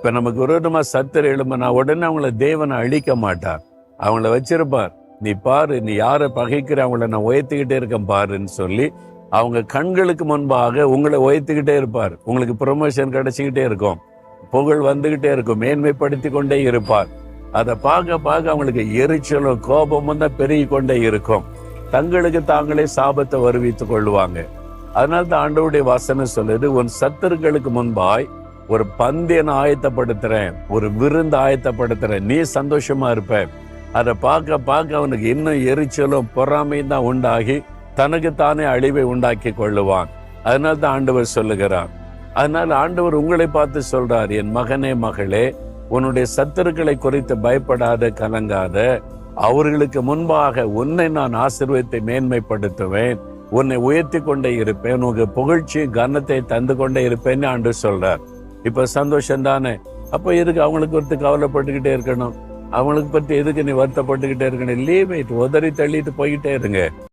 இப்ப நமக்கு விரோதமா சத்துரு எழும்புனா உடனே அவங்கள தேவனை அழிக்க மாட்டார், அவங்கள வச்சிருப்பார். நீ பாரு, நீ யாரை பகைக்கிற, அவங்கள நான் உயர்த்திக்கிட்டே இருக்கேன் பாருன்னு சொல்லி அவங்க கண்களுக்கு முன்பாக உங்களை உயர்த்திக்கிட்டே இருப்பார். உங்களுக்கு ப்ரொமோஷன் கிடைச்சிக்கிட்டே இருக்கும், புகழ் வந்துகிட்டே இருக்கும், மேன்மைப்படுத்தி கொண்டே இருப்பார். அதை பார்க்க பார்க்க அவங்களுக்கு எரிச்சலும் கோபமும் தான் பெருகி கொண்டே இருக்கும். தங்களுக்கு தாங்களே சாபத்தை வருவித்துக் கொள்ளுவாங்க. அதனால தான் ஆண்டவருடைய வசனம் சொல்லுது, உன் சத்துருக்களுக்கு முன்பாய் ஒரு பந்தியை நான் ஆயத்தப்படுத்துறேன், ஒரு விருந்து ஆயத்தப்படுத்துறேன், நீ சந்தோஷமா இருப்ப. அதை பார்க்க பார்க்க அவனுக்கு இன்னும் எரிச்சலும் பொறாமையும் தான் உண்டாகி தனக்குத்தானே அழிவை உண்டாக்கி கொள்ளுவான். அதனால தான் ஆண்டவர் சொல்லுகிறார். அதனால ஆண்டவர் உங்களை பார்த்து சொல்றார், என் மகனே மகளே, உன்னுடைய சத்துருக்களை குறித்து பயப்படாத, கலங்காத. அவர்களுக்கு முன்பாக உன்னை நான் ஆசீர்வாதத்தை மேன்மைப்படுத்துவேன், உன்னை உயர்த்தி கொண்டே இருப்பேன், உனக்கு புகழ்ச்சி கனத்தை தந்து கொண்டே இருப்பேன்னு ஆண்டவர் சொல்றார். இப்ப சந்தோஷம் தானே? அப்ப எதுக்கு அவங்களுக்கு ஒருத்து கவலைப்பட்டுக்கிட்டே இருக்கணும்? அவங்களுக்கு பத்தி எதுக்கு நீ வருத்தப்பட்டுக்கிட்டே இருக்கணும்? லீவ் இட், உதறி தள்ளிட்டு போய்கிட்டே இருங்க.